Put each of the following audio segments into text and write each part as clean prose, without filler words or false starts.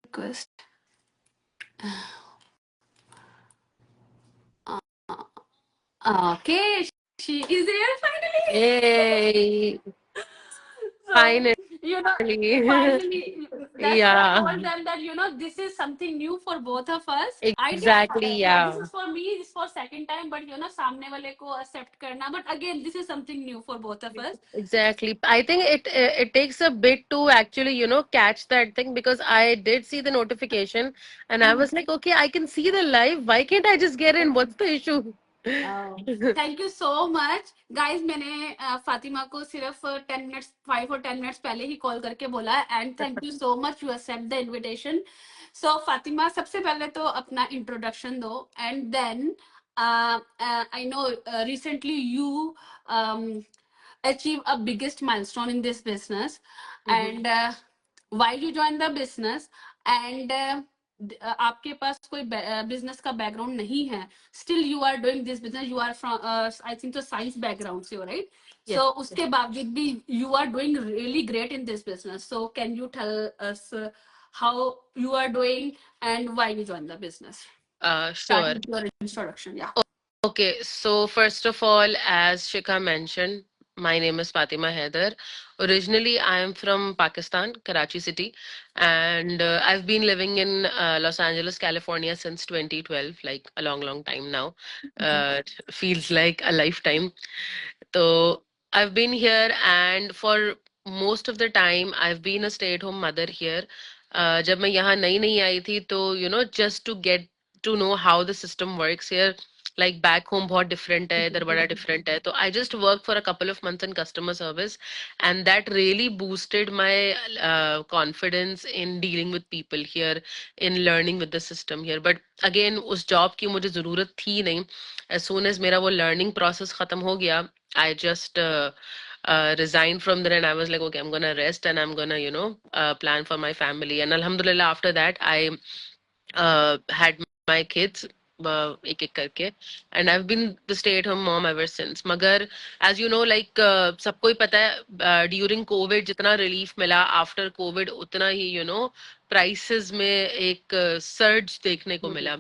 request. Uh, okay, she is there finally. Yay! So, Finally. finally, that's what I Yeah, told them that, this is something new for both of us. I did, exactly. yeah, this Yeah, is for me, this is for second time, but, सामने वाले को accept करना. But again, this is something new for both of us. exactly. I think it takes a bit to actually, catch that thing because I did see the notification and I was like, okay, I can see the live. Why can't I just get in? What's the issue? Thank you so much guys मैंने फातिमा को सिर्फ 10 minutes 5 और 10 minutes पहले ही call करके बोला and thank you so much you accept the invitation so Fatima सबसे पहले तो अपना इंट्रोडक्शन दो and then I know recently you achieve a biggest milestone in this business and why you join the business and आपके पास कोई business का background नहीं है still you are doing this business you are from I think तो science background से हो right Yes. So उसके बावजूद भी you are doing really great in this business so can you tell us how you are doing and why you joined the business Sure. starting with your introduction yeah Okay, so first of all, as Shikha mentioned, my name is Fatima Haider. Originally, I am from Pakistan, Karachi city, and I've been living in Los Angeles, California since 2012, like a long, long time now. It feels like a lifetime. So I've been here, and for most of the time, I've been a stay-at-home mother here. जब मैं यहाँ नई नई आई थी तो just to get to know how the system works here, like back home बहुत different है, इधर बड़ा different है. So I just worked for a couple of months in customer service, and that really boosted my confidence in dealing with people here, in learning with the system here. But again, उस job की मुझे ज़रूरत थी नहीं. As soon as मेरा वो learning process खत्म हो गया, I just resigned from there and I was like, okay, I'm gonna rest and I'm gonna, plan for my family. And Alhamdulillah, after that, I had my kids एक एक करके and I've been the stay at home mom ever since. मगर as you know, like सबको ही पता है during COVID जितना relief मिला, after COVID उतना ही prices में एक surge देखने को मिला.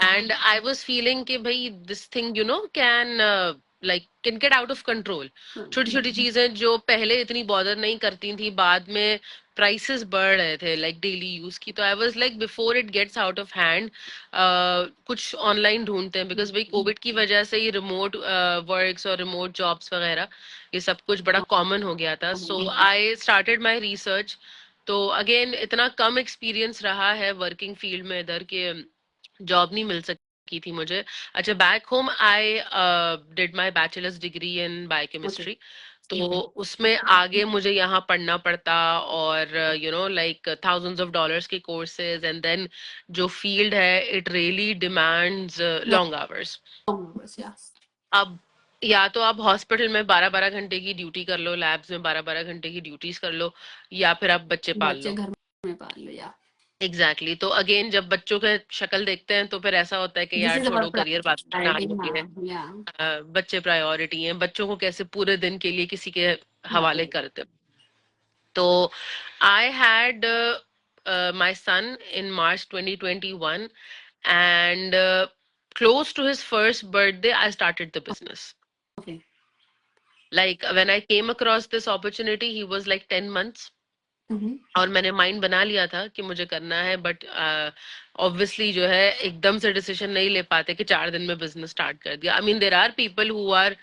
And I was feeling कि भाई this thing can like can get out of control. छोटी छोटी चीजें जो पहले इतनी बॉदर नहीं करती थी बाद में प्राइसेस बढ़ रहे थे लाइक डेली यूज की तो I was like before it gets out of hand कुछ ऑनलाइन ढूंढते हैं बिकॉज भाई कोविड की वजह से ही रिमोट वर्क्स और रिमोट जॉब्स वगैरह ये सब कुछ बड़ा कॉमन हो गया था so I started my research तो अगेन इतना कम एक्सपीरियंस रहा है वर्किंग फील्ड में इधर के जॉब नहीं मिल सकी थी मुझे अच्छा back home I did my bachelors degree in biochemistry तो उसमें आगे मुझे यहाँ पढ़ना पड़ता और लाइक थाउजेंड्स ऑफ डॉलर्स के कोर्सेज एंड देन जो फील्ड है it really demands long hours अब या तो आप हॉस्पिटल में 12-12 घंटे की ड्यूटी कर लो लैब्स में 12-12 घंटे की ड्यूटीज कर लो या फिर आप बच्चे पाल बच्चे लो घर में पाल लो या एग्जैक्टली तो अगेन जब बच्चों के शक्ल देखते हैं तो फिर ऐसा होता है कि दिस यार इज छोड़ो अवर करियर बाद में प्रायोरिटी आगे है या बच्चे प्रायोरिटी हैं बच्चों को कैसे पूरे दिन के लिए किसी के हवाले करते हो तो I had my son in March 2021 and close to his first birthday I started the business okay like when I came across this opportunity he was like 10 months और मैंने माइंड बना लिया था कि मुझे करना है बट ऑब्वियसली जो है एकदम से डिसीजन नहीं ले पाते कि 4 दिन में बिजनेस स्टार्ट कर दिया I mean there are people who are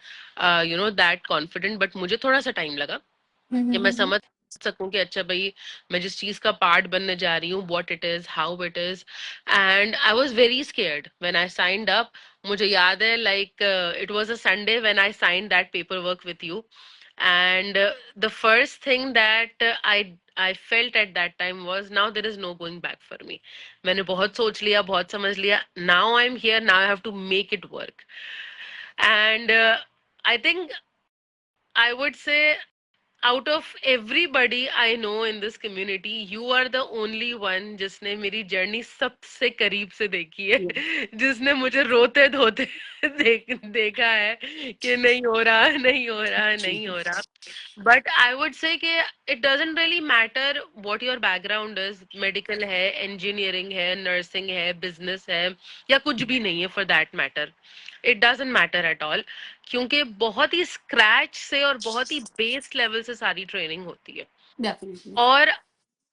that confident but मुझे थोड़ा सा टाइम लगा कि मैं समझ सकूं कि अच्छा भाई मैं जिस चीज का पार्ट बनने जा रही हूँ what it is how it is and I was very scared when I signed up मुझे याद है like it was a Sunday when I signed that paper work with you and the first thing that I felt at that time was now there is no going back for me. मैंने बहुत सोच लिया बहुत समझ लिया now I'm here now I have to make it work and I think I would say out of everybody I know in this community, you are the only one जिसने मेरी journey सबसे करीब से देखी है, जिसने मुझे रोते धोते देखा है कि नहीं हो रहा, नहीं हो रहा, नहीं हो रहा. But I would say कि it doesn't really matter what your background is. Medical है, engineering है, nursing है, business है, या कुछ भी नहीं है for that matter. It doesn't matter at all. क्योंकि बहुत ही स्क्रैच से और बहुत ही बेस लेवल से सारी ट्रेनिंग होती है. Definitely. और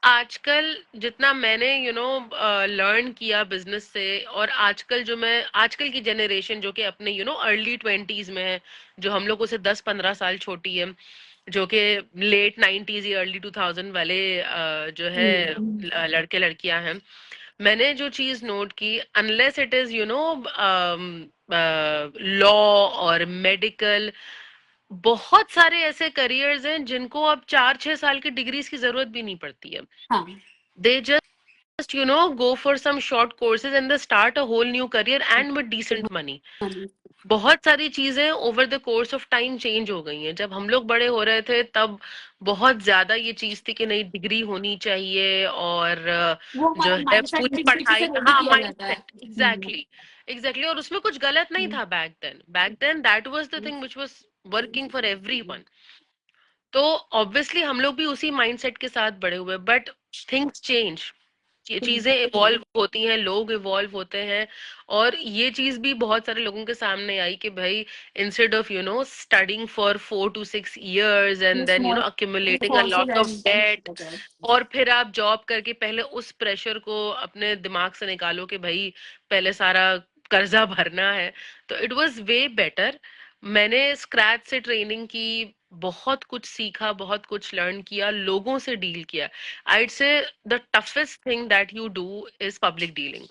आजकल जितना मैंने लर्न किया बिजनेस से, और आजकल जो मैं आजकल की जनरेशन जो कि अपने अर्ली 20s में है, जो हम लोगों से 10-15 साल छोटी है, जो कि लेट 90s या अर्ली 2000 वाले जो है लड़के लड़कियां हैं, मैंने जो चीज नोट की, अनलेस इट इज लॉ और मेडिकल, बहुत सारे ऐसे करियर्स हैं जिनको अब 4-6 साल की डिग्रीज की जरूरत भी नहीं पड़ती है. हाँ. They just go for some short courses and they start a whole new career and with decent money. बहुत सारी चीजें over the course of time change हो गई हैं. जब हम लोग बड़े हो रहे थे तब बहुत ज्यादा ये चीज थी कि नहीं, डिग्री होनी चाहिए और वो जो है माइंडसेट पूरी किसी से पढ़ाई. रेडी हाँ, किया जाता है. Mindset, exactly exactly. और उसमें कुछ गलत नहीं था back then that was the thing which was working for everyone. तो ऑब्वियसली हम लोग भी उसी माइंडसेट के साथ बड़े हुए, बट थिंग्स चेंज, ये चीजें इवॉल्व होती हैं, लोग इवॉल्व होते हैं. और ये चीज भी बहुत सारे लोगों के सामने आई कि भाई, instead of studying for 4 to 6 years and then accumulating a lot of debt, और फिर आप जॉब करके पहले उस प्रेशर को अपने दिमाग से निकालो कि भाई पहले सारा कर्जा भरना है. तो इट वाज वे बेटर. मैंने स्क्रैच से ट्रेनिंग की, बहुत कुछ सीखा, बहुत कुछ लर्न किया, लोगों से डील किया. I'd say the toughest thing that you do is public dealing.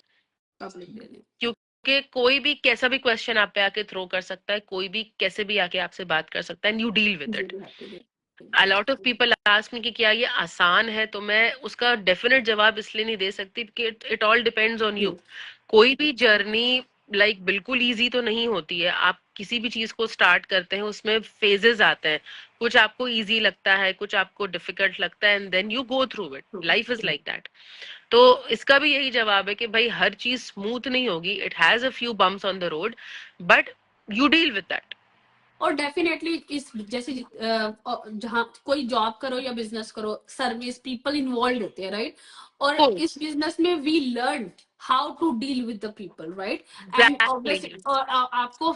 क्योंकि कोई भी कैसा भी क्वेश्चन आप पे आके थ्रो कर सकता है, कोई भी कैसे भी आके आपसे बात कर सकता है, and you deal with it. A lot of people ask me कि क्या ये आसान है, तो मैं उसका डेफिनेट जवाब इसलिए नहीं दे सकती कि it all depends on you. कोई भी जर्नी बिल्कुल इजी तो नहीं होती है. आप किसी भी चीज को स्टार्ट करते हैं, उसमें फेजेस आते हैं, कुछ आपको इजी लगता है, कुछ आपको डिफिकल्ट लगता है, and then you go through it. Life is like that. तो इसका भी यही जवाब है कि भाई हर चीज स्मूथ नहीं होगी. It has a few bumps on the road, but you deal with that. और डेफिनेटली इस जैसे जहाँ कोई जॉब करो या बिजनेस करो, सर्विस पीपल इन्वॉल्व होते हैं, राइट. और इस बिजनेस में we learn how to deal with the people, right. And obviously आपको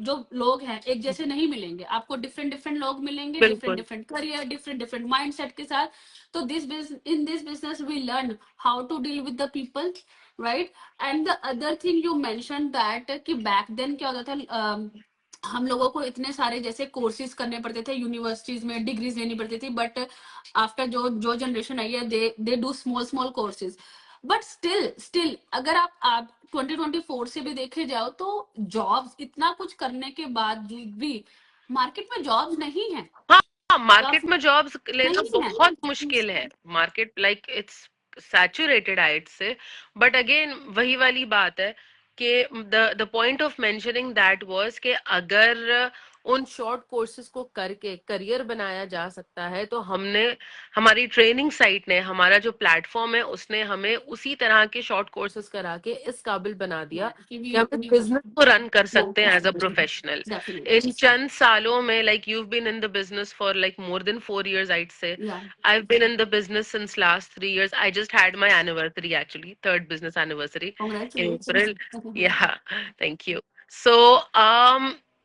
जो लोग हैं एक जैसे नहीं मिलेंगे, आपको डिफरेंट डिफरेंट लोग मिलेंगे, different different career, different different mindset के साथ. तो in this business we learn how to deal with the people, right. And the other thing you mention that कि बैक देन क्या होता था, हम लोगों को इतने सारे जैसे कोर्सेज करने पड़ते थे, यूनिवर्सिटीज में डिग्रीज लेनी पड़ती थी. बट आफ्टर जो जनरेशन आई है, they do small small courses. But still अगर आप 2024 से भी देखे जाओ तो जॉब्स इतना कुछ करने के बाद भी मार्केट में जॉब्स नहीं है. हाँ, मार्केट में जॉब्स लेना बहुत मुश्किल है. मार्केट लाइक इट्स सैचुरेटेड आइट से. बट अगेन वही वाली बात है कि the point of mentioning that was कि अगर उन शॉर्ट कोर्सेज को करके करियर बनाया जा सकता है, तो हमारी ट्रेनिंग साइट ने, हमारा जो प्लेटफॉर्म है, उसने हमें उसी तरह के शॉर्ट कोर्सेज करा के इस काबिल बना दिया कि हम बिजनेस को रन कर सकते हैं एज अ प्रोफेशनल. इन चंद सालों में, like you've been in the business for like more than 4 years, I'd say. I've been in the business since last 3 years. I just had my anniversary, actually, third business anniversary in April. Yeah, thank you. So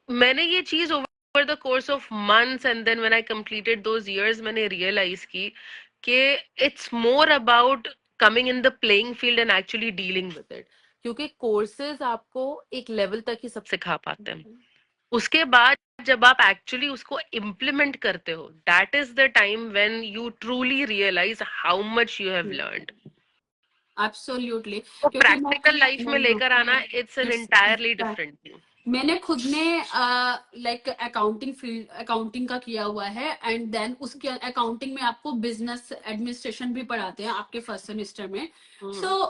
मैंने ये चीज over the course of months and then when I completed those years, मैंने realize की कि it's more about coming in the playing field and actually dealing with it. क्योंकि courses आपको एक level तक ही सब सिखा पाते हैं. उसके बाद जब आप एक्चुअली उसको इम्प्लीमेंट करते हो, that is the time when you truly realise how much you have learned. Absolutely. Practical life में लेकर आना, it's an entirely different thing. मैंने खुद ने लाइक अकाउंटिंग का किया हुआ है. एंड देन उसके अकाउंटिंग में आपको बिजनेस एडमिनिस्ट्रेशन भी पढ़ाते हैं आपके फर्स्ट सेमेस्टर में. सो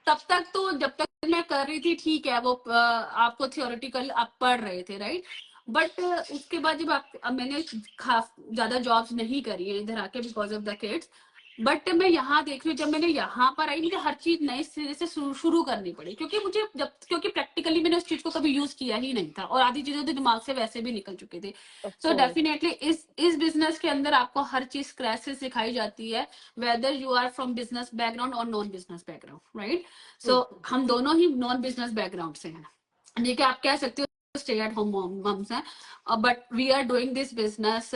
तब तक तो जब तक मैं कर रही थी ठीक है, वो आपको थियोरेटिकल आप पढ़ रहे थे, राइट. बट उसके बाद जब आप, अब मैंने खास ज्यादा जॉब्स नहीं करी है इधर आके because of the kids, but मैं यहाँ देख रही हूँ, जब मैंने यहाँ पर आई मुझे हर चीज नए सिरे से शुरू करनी पड़ी, क्योंकि मुझे जब, क्योंकि प्रैक्टिकली मैंने उस चीज को कभी यूज किया ही नहीं था, और आधी चीजें तो दिमाग से वैसे भी निकल चुकी थी। Of so course. डेफिनेटली इस बिजनेस के अंदर आपको हर चीज स्क्रैच से सिखाई जाती है, whether you are from business background और non business background, right. So हम दोनों ही नॉन बिजनेस बैकग्राउंड से हैं, देखिए आप कह सकते हो स्टे एट होम मम्स हैं, but we are doing this business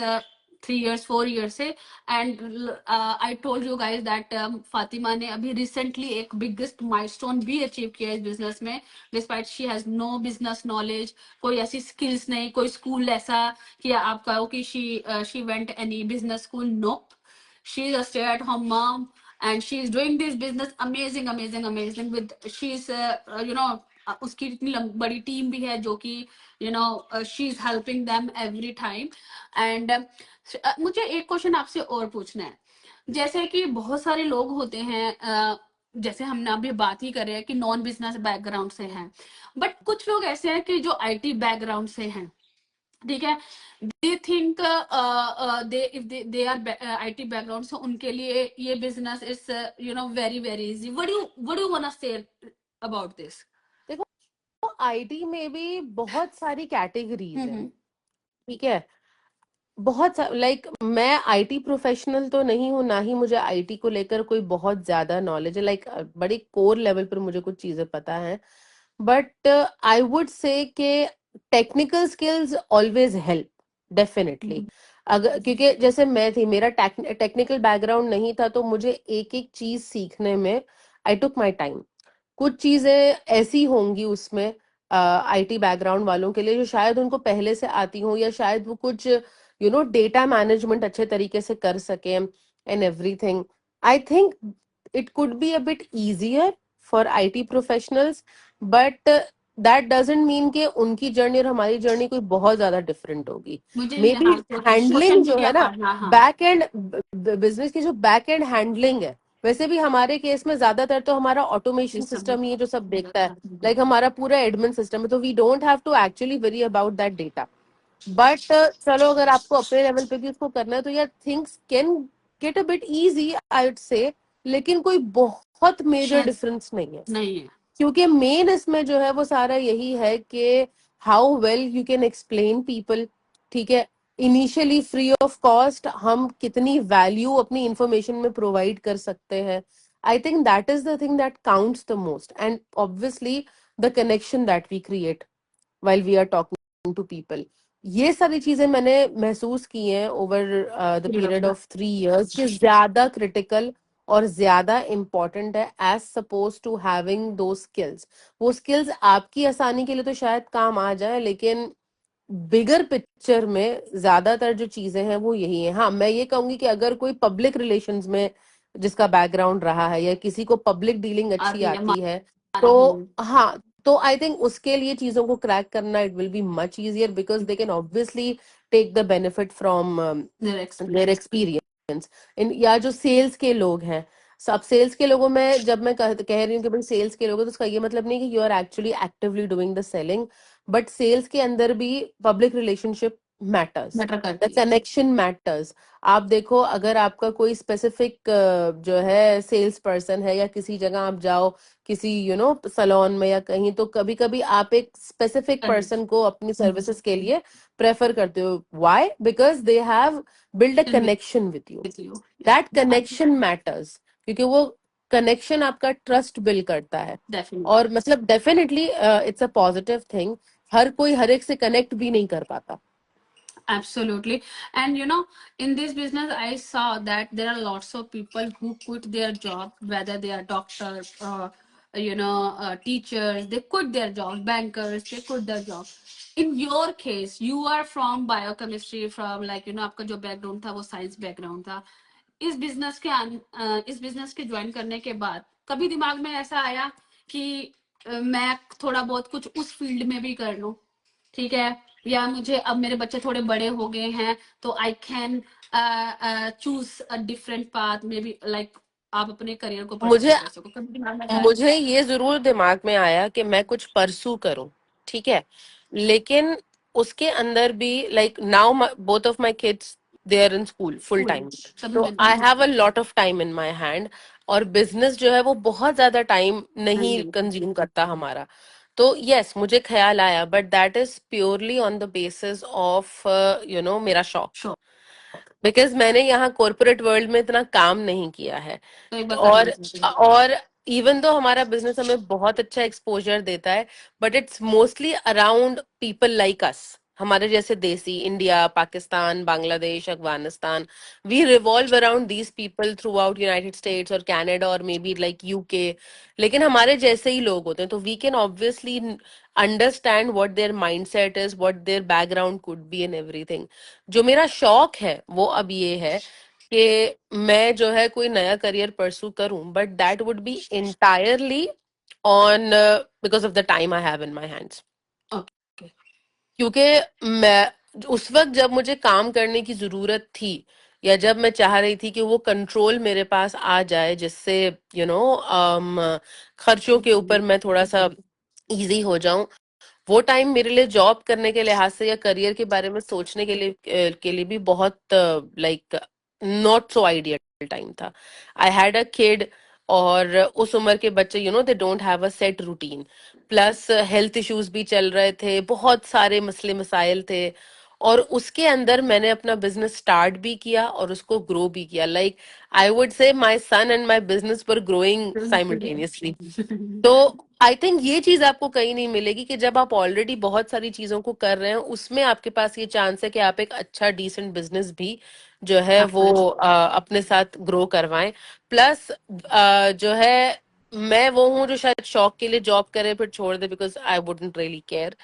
3 years 4 years से, and I told you guys that Fatima ने अभी रिसेंटली एक बिगेस्ट माइलस्टोन भी अचीव किया इस बिजनेस में, despite she has no business knowledge, कोई ऐसी स्किल्स नहीं, कोई स्कूल ऐसा कि आप कहो कि she went any business school, no, she is a stay at home mom and she is doing this business amazing with she is उसकी इतनी बड़ी टीम भी है जो कि she is helping them every time. And मुझे एक question आपसे और पूछना है, जैसे कि बहुत सारे लोग होते हैं जैसे हमने अभी बात ही कर रहे हैं कि नॉन बिजनेस बैकग्राउंड से हैं, बट कुछ लोग ऐसे हैं कि जो आईटी बैकग्राउंड से हैं, ठीक है, they think they if they are IT background, so उनके लिए ये business is very easy, what do want to say about this? देखो आईटी में भी बहुत सारी कैटेगरीज हैं, हम्म ठीक है। बहुत लाइक मैं आईटी प्रोफेशनल तो नहीं हूँ, ना ही मुझे आईटी को लेकर कोई बहुत ज्यादा नॉलेज है, लाइक बड़ी कोर लेवल पर मुझे कुछ चीजें पता है, बट आई वुड से कि technical skills always help definitely. अगर क्योंकि जैसे मैं थी, मेरा टेक्निकल बैकग्राउंड नहीं था, तो मुझे एक एक चीज सीखने में आई टुक माई टाइम। कुछ चीजें ऐसी होंगी उसमें आईटी बैकग्राउंड वालों के लिए जो शायद उनको पहले से आती हो, या शायद वो कुछ डेटा मैनेजमेंट अच्छे तरीके से कर सके and everything. I think it could be a bit easier for IT professionals, but that doesn't mean कि उनकी जर्नी और हमारी जर्नी कोई बहुत ज्यादा डिफरेंट होगी। मुझे मे बी हाँ सोशल हैंडलिंग जो मीडिया है ना, पर, हाँ हाँ बैक एंड बिजनेस की जो बैक एंड हैंडलिंग है, वैसे भी हमारे केस में ज्यादातर तो हमारा ऑटोमेशन सिस्टम ही है जो सब देखता है, लाइक हमारा पूरा एडमिन सिस्टम है, तो we don't have to actually worry about that data. But चलो अगर आपको अपने लेवल पे भी उसको करना है तो यार things can get a bit easy I would say, लेकिन कोई बहुत मेजर शायद डिफरेंस नहीं है, नहीं है। क्योंकि मेन इसमें जो है वो सारा यही है कि how well you can explain people, ठीक है। इनिशियली फ्री ऑफ कॉस्ट हम कितनी वैल्यू अपनी इंफॉर्मेशन में प्रोवाइड कर सकते हैं, I think that is the thing that counts the most, and obviously the connection that we create while we are talking to people। ये सारी चीजें मैंने महसूस की हैं over the period of 3 years कि ज्यादा क्रिटिकल और ज्यादा इम्पोर्टेंट है एज सपोज टू हैविंग दो स्किल्स। वो स्किल्स आपकी आसानी के लिए तो शायद काम आ जाए, लेकिन बिगर पिक्चर में ज्यादातर जो चीजें हैं वो यही है। हाँ, मैं ये कहूंगी कि अगर कोई पब्लिक रिलेशंस में जिसका बैकग्राउंड रहा है, या किसी को पब्लिक डीलिंग अच्छी आती है आती है, हमारा। तो हाँ, तो आई थिंक उसके लिए चीजों को क्रैक करना it will be much easier, because they can obviously take the benefit from their their experience. Experience in. या जो सेल्स के लोग हैं, सब सेल्स के लोगों में जब मैं कह रही हूँ कि भाई सेल्स के लोग हैं, तो उसका ये मतलब नहीं कि you are actually actively doing the selling, but sales के अंदर भी public relationship matters, mattered करती है। Connection matters. आप देखो, अगर आपका कोई स्पेसिफिक जो है सेल्स पर्सन है, या किसी जगह आप जाओ, किसी सलोन में या कहीं, तो कभी कभी आप एक स्पेसिफिक पर्सन को अपनी सर्विसेज के लिए प्रेफर करते हो। Why? Because they have build a connection with you, with you, that connection matters, क्योंकि वो कनेक्शन आपका ट्रस्ट बिल्ड करता है। डेफिनेटली। और मतलब definitely it's a positive thing, हर कोई हर एक से कनेक्ट भी नहीं कर पाता। Absolutely. And in this business, I saw that there are lots of people who quit their job, whether they are doctors, teachers, they quit their job, bankers, they quit their job. In your case, you are from biochemistry, from आपका जो background था वो science background था। इस business के join करने के बाद कभी दिमाग में ऐसा आया कि मैं थोड़ा बहुत कुछ उस फील्ड में भी कर लूं, ठीक है, या मुझे अब मेरे बच्चे थोड़े बड़े हो गए हैं तो I can choose a different path, may be like आप अपने करियर को मुझे परस्यू कर सको, कभी दिमाग में आया? मुझे ये जरूर दिमाग में आया कि मैं कुछ परसू करूं, ठीक है, लेकिन उसके अंदर भी like now both of my kids they are in school full school time, तभी तो मैंने I have a lot of time in my hand. और बिजनेस जो है वो बहुत ज्यादा टाइम नहीं नहीं कंज्यूम करता हमारा। तो यस, मुझे ख्याल आया, but that is purely on the basis of मेरा शौक। श्योर, बिकॉज मैंने यहाँ कॉर्पोरेट वर्ल्ड में इतना काम नहीं किया है। तो एक बार करना और चाहिए। और इवन तो हमारा बिजनेस हमें बहुत अच्छा एक्सपोजर देता है, but it's mostly around people like us, हमारे जैसे देसी, India, Pakistan, Bangladesh, Afghanistan. We revolve around these people throughout United States और कनाडा और मे बी लाइक यूके। लेकिन हमारे जैसे ही लोग होते हैं, तो we can obviously understand what their mindset is, what their background could be and everything. जो मेरा शौक है वो अब ये है कि मैं जो है कोई नया करियर परस्यू करूं, but that would be entirely on because of the time I have in my hands. Okay. क्योंकि मैं उस वक्त जब मुझे काम करने की जरूरत थी, या जब मैं चाह रही थी कि वो कंट्रोल मेरे पास आ जाए, जिससे खर्चों के ऊपर मैं थोड़ा सा इजी हो जाऊं, वो टाइम मेरे लिए जॉब करने के लिहाज से या करियर के बारे में सोचने के लिए भी बहुत like not so ideal time था। आई हैड अ किड, और उस उम्र के बच्चे they don't have a set routine, plus health issues भी चल रहे थे, बहुत सारे मसले मसाइल थे। और उसके अंदर मैंने अपना बिजनेस स्टार्ट भी किया और उसको ग्रो भी किया। Like I would say my son and my business were growing simultaneously. तो आई थिंक ये चीज आपको कहीं नहीं मिलेगी कि जब आप ऑलरेडी बहुत सारी चीजों को कर रहे हैं, उसमें आपके पास ये चांस है कि आप एक अच्छा डिसेंट बिजनेस भी जो है वो अपने साथ ग्रो करवाएं। प्लस जो है, मैं वो हूँ जो शायद शौक के लिए जॉब करे फिर छोड़ दे, because I wouldn't really care.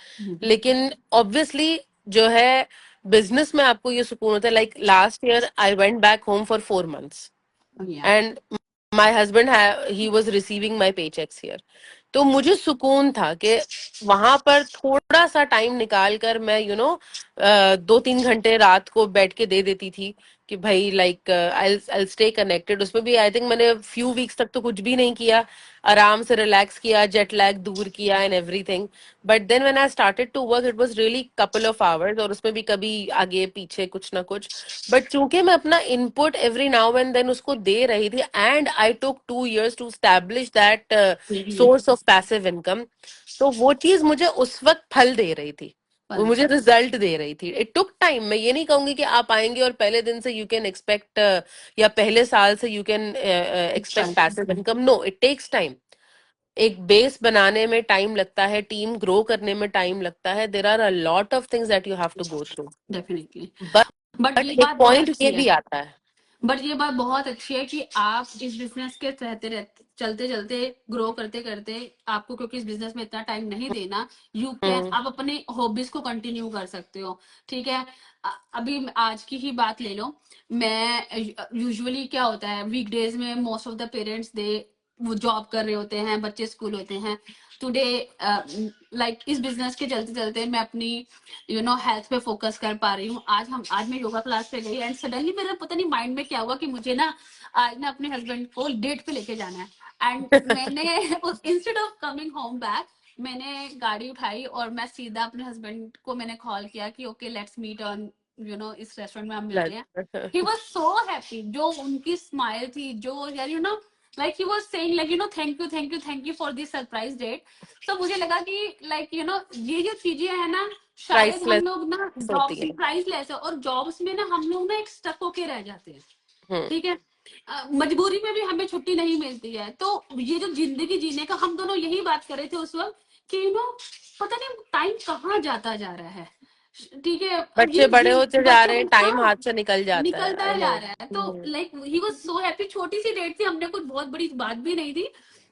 लेकिन ऑब्वियसली जो है, बिजनेस में आपको ये सुकून होता है। Like last year I went back home for 4 months, yeah and my husband he was receiving my paychecks here. तो मुझे सुकून था कि वहां पर थोड़ा सा टाइम निकाल कर मैं 2-3 घंटे रात को बैठ के दे देती थी कि भाई लाइक आई स्टे कनेक्टेड। उसमें भी आई थिंक मैंने फ्यू वीक्स तक तो कुछ भी नहीं किया, आराम से रिलैक्स किया, जेट लैग दूर किया and everything. But then when I started to work, it was really couple of hours, और उसमें भी कभी आगे पीछे कुछ ना कुछ। बट चूंकि मैं अपना input every now and then उसको दे रही थी, and I took 2 years to establish that source of passive income, तो वो चीज मुझे उस वक्त फल दे रही थी, वो मुझे रिजल्ट दे रही थी। It took time. मैं ये नहीं कहूंगी कि आप आएंगे और पहले दिन से यू कैन एक्सपेक्ट, या पहले साल से you can expect passive income. No, it takes time. एक बेस बनाने में टाइम लगता है, टीम ग्रो करने में टाइम लगता है, there are a lot of things that you have to go through. Definitely. But but ये एक बात बहुत पॉइंट ये अच्छी है, भी आता है। बट ये बात बहुत अच्छी है कि आप इस बिजनेस के रहते रहते चलते चलते ग्रो करते करते, आपको क्योंकि इस बिजनेस में इतना टाइम नहीं देना, यू कैन हम्म। आप अपने हॉबीज को कंटिन्यू कर सकते हो। ठीक है। अभी आज की ही बात ले लो। मैं यूजुअली क्या होता है, वीकडेज में मोस्ट ऑफ द पेरेंट्स दे वो जॉब कर रहे होते हैं, बच्चे स्कूल होते हैं। टुडे लाइक इस बिजनेस के चलते चलते मैं अपनी हेल्थ पे फोकस कर पा रही हूँ। आज मैं योगा क्लास पे गई एंड सडनली मेरा पता नहीं माइंड में क्या हुआ कि मुझे ना आज ना अपने हस्बैंड को डेट पे लेके जाना है। एंड मैंने instead of coming home back, मैंने गाड़ी उठाई और मैं सीधा अपने हस्बैंड को मैंने कॉल किया कि ओके लेट्स मीट ऑन इस रेस्टोरेंट में हम मिलते हैं। He was so happy. जो उनकी स्माइल थी, जो यार like he was saying like thank you for this surprise date. तो मुझे लगा कि लाइक ये जो चीजें है ना, शायद हम प्राइसलेस लोग ना होती जॉब्स है। प्राइसलेस है, और जॉब्स में ना हम लोग ना एक स्टक होके रह जाते हैं। हम्म। ठीक है। मजबूरी में भी हमें छुट्टी नहीं मिलती है। तो ये जो जिंदगी जीने का, हम दोनों यही बात कर रहे थे उस वक्त कि पता नहीं टाइम कहाँ जाता जा रहा है। ठीक है। अब बच्चे बड़े ये होते जा बच्चों रहे को हैं, टाइम हाँ हाथ से निकल जाता है। निकलता आई नो। जा रहा है। तो like he was so happy. छोटी सी डेट थी, हमने कुछ बहुत बड़ी बात भी नहीं थी,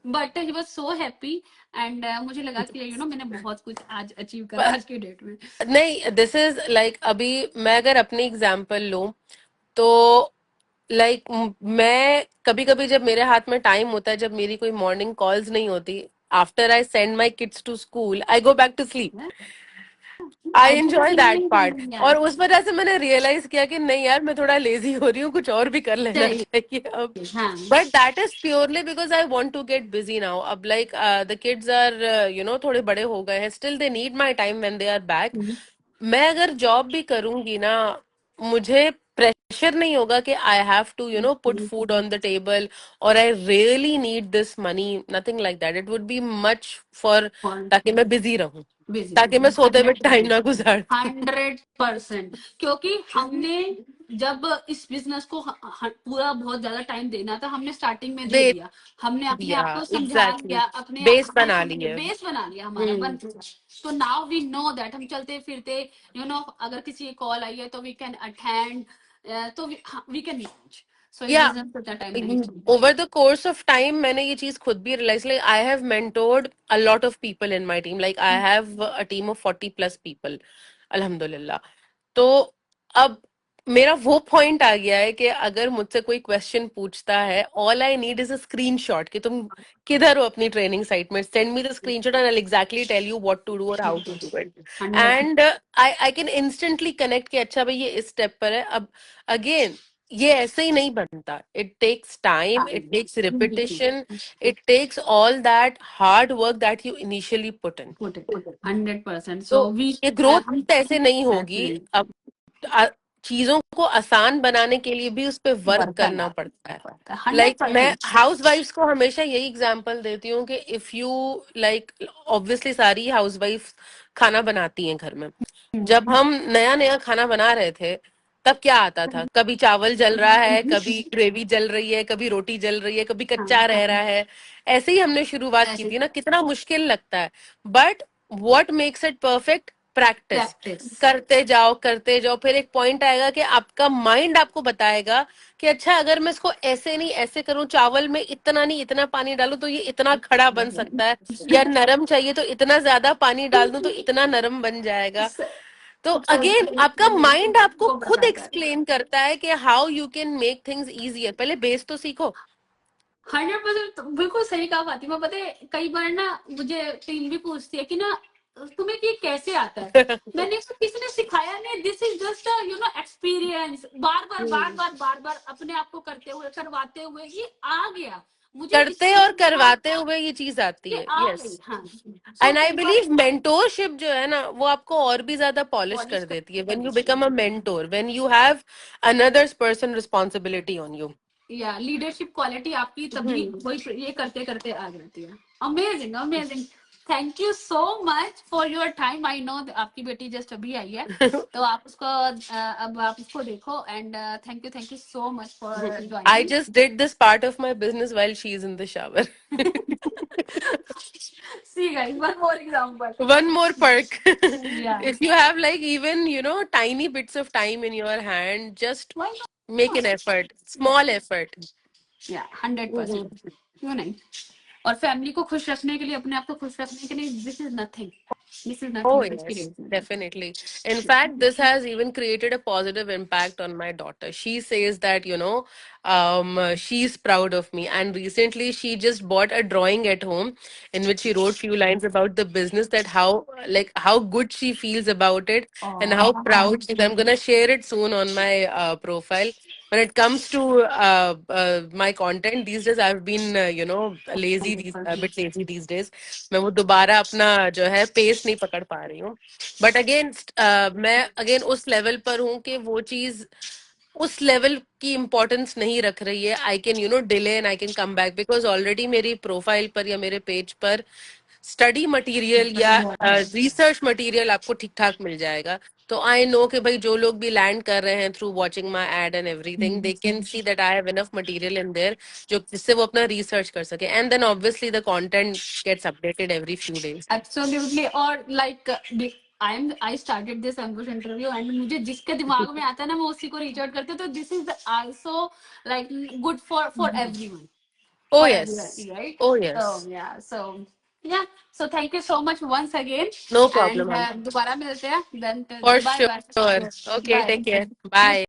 but he was so happy. And मुझे लगा कि मैंने बहुत कुछ आज अचीव करा आज की डेट में। नहीं, दिस इज लाइक, अभी मैं अगर अपनी एग्जांपल लूं, तो लाइक मैं कभी कभी जब मेरे हाथ में टाइम होता है, जब मेरी कोई मॉर्निंग कॉल्स नहीं होती, after I send my kids to school, I go back to sleep. I ऐसे तो एंजॉय दैट फीलिंग पार्ट। नहीं और यार। उस वजह से मैंने रियलाइज किया कि नहीं यार, मैं थोड़ा लेजी हो रही हूँ, कुछ और भी कर लेना चाहिए। चाहिए अब। हाँ। But that is purely because I want to get busy now. अब लाइक द किड्स आर थोड़े बड़े हो गए हैं, still they need my time when they are back. मैं अगर जॉब भी करूंगी ना, मुझे प्रेशर नहीं होगा कि I have to put food on the table और I really need this money, nothing like that. It would be much for ताकि मैं बिजी रहूं, बिजी ताकि मैं सोते हुए टाइम ना गुजार दूं। 100%, क्योंकि हमने जब इस बिजनेस को पूरा बहुत ज्यादा टाइम देना था, हमने स्टार्टिंग में दे दे दिया। हमने अपने दिया, आप को समझा एग्जैक्टली, लिया, अपने बेस आप बना को लिए। बेस बना लिया, हमारा बन हम्म। चुका। तो नाउ वी नो दैट हम चलते फिरते अगर किसी की कॉल आई है तो वी कैन अटेंड, तो वी कैन मैनेज। सो इस या बिजनेस में इतना टाइम नहीं चाहिए। Over the course of time मैंने ये चीज खुद भी realise, like I have mentored a lot of people in my team, like I have a team of 40+ people, अल्हम्दुलिल्लाह। तो अब मेरा वो पॉइंट आ गया है कि अगर मुझसे कोई क्वेश्चन पूछता है, all I need is a screenshot कि तुम किधर हो अपनी ट्रेनिंग साइट में, send me the screenshot and I exactly tell you what to do और how to do it. 100। And I can instantly connect कि अच्छा भाई ये इस स्टेप पर है। अब अगेन, ये ऐसे ही नहीं बनता, it takes time, it takes repetition, it takes all that hard work that you initially put in. 100%। तो सो वी ये ग्रोथ ऐसे नहीं होगी। अब आ- चीजों को आसान बनाने के लिए भी उस पे वर्क वर्क करना करना पड़ता है। पड़ता है। हंड्रेड लाइक मैं परसेंट हाउस वाइफ्स को हमेशा यही एग्जांपल देती हूँ कि इफ यू लाइक, ऑब्वियसली सारी हाउस वाइफ खाना बनाती हैं घर में। जब हम नया नया खाना बना रहे थे, तब क्या आता था, कभी चावल जल रहा है, कभी ग्रेवी जल रही है, कभी रोटी जल रही है, कभी कच्चा रह रहा है। ऐसे ही हमने शुरुआत की ऐसे थी ना, कितना मुश्किल लगता है। But what makes it perfect? Practice. Practice. करते जाओ, फिर एक पॉइंट आएगा कि आपका माइंड आपको बताएगा कि अच्छा अगर मैं इसको ऐसे नहीं ऐसे करूं, चावल में इतना नहीं इतना पानी डालूं तो ये इतना खड़ा बन सकता है, या नरम चाहिए तो इतना ज्यादा पानी डाल दूं तो इतना नरम बन जाएगा। तो अगेन आपका माइंड आपको को खुद बताता है। एक्सप्लेन करता है कि how you can make things easier. पहले बेस तो सीखो। 100%, बिल्कुल सही कहा फातिमा। पता है कई बार ना मुझे टीम भी पूछती है कि ना तुम्हें ये कैसे आता है। मैंने इसको किसी ने सिखाया नहीं, दिस इज जस्ट एक्सपीरियंस। बार बार बार बार बार बार अपने आप को करते हुए करवाते हुए ये आ गया मुझे। करते और करवाते हुए ये चीज आती ये है। आ यस। गई। हाँ। सो एंड आई कई बार बिलीव मेंटोरशिप जो है ना, वो आपको और भी ज्यादा पॉलिश पॉलिश कर कर देती है when you become a mentor, when you have another person responsibility on you. या लीडरशिप क्वालिटी आपकी तभी वही ये करते करते आ जाती है। Amazing amazing. Thank you so much for your time. I know आपकी बेटी जस्ट अभी आई है, तो आप उसको अब आप उसको देखो। And thank you so much for I joining. just did this part of my business while she's in the shower. See guys, one more example. One more perk. या If you have like even, tiny bits of time in your hand, just why make an not. effort, small effort. या 100%। Mhm. क्यों नहीं। और family को खुश रखने के लिए, अपने आप को खुश रखने के लिए, this is nothing. This is Oh, nothing yes, experience. definitely. In fact, this has even created a positive impact on my daughter. She says that, she's proud of me. And recently, she just bought a drawing at home in which she wrote few lines about the business, that how good she feels about it and how proud she is. I'm gonna share it soon on my profile. When it comes to my content these days, I've been, a bit lazy these days. मैं वो दोबारा अपना जो है pace नहीं पकड़ पा रही हूँ। बट अगेन मैं अगेन उस लेवल पर हूँ कि वो चीज उस लेवल की इम्पोर्टेंस नहीं रख रही है। I can delay and I can come back, because already मेरी प्रोफाइल पर या मेरे पेज पर स्टडी मटेरियल या रिसर्च मटेरियल आपको ठीक ठाक मिल जाएगा। तो आई नो कि भाई जो लोग भी लैंड कर रहे हैं through watching my ad and everything, they can see that I have enough material in there, जो जिससे वो अपना रिसर्च कर सके। And then obviously the content gets updated every few days. Absolutely. और like I started this Ankush interview and मुझे जिसके दिमाग में आता है ना मैं उसी को रीच आउट करती हूँ। तो this is also like good for everyone. Oh For yes. everybody, right? Oh So yes. yeah, yeah. So thank you so much once again, No problem, and ma'am. दोबारा मिलते हैं. Then For bye sure. bye. Okay, take care. Bye. Bye.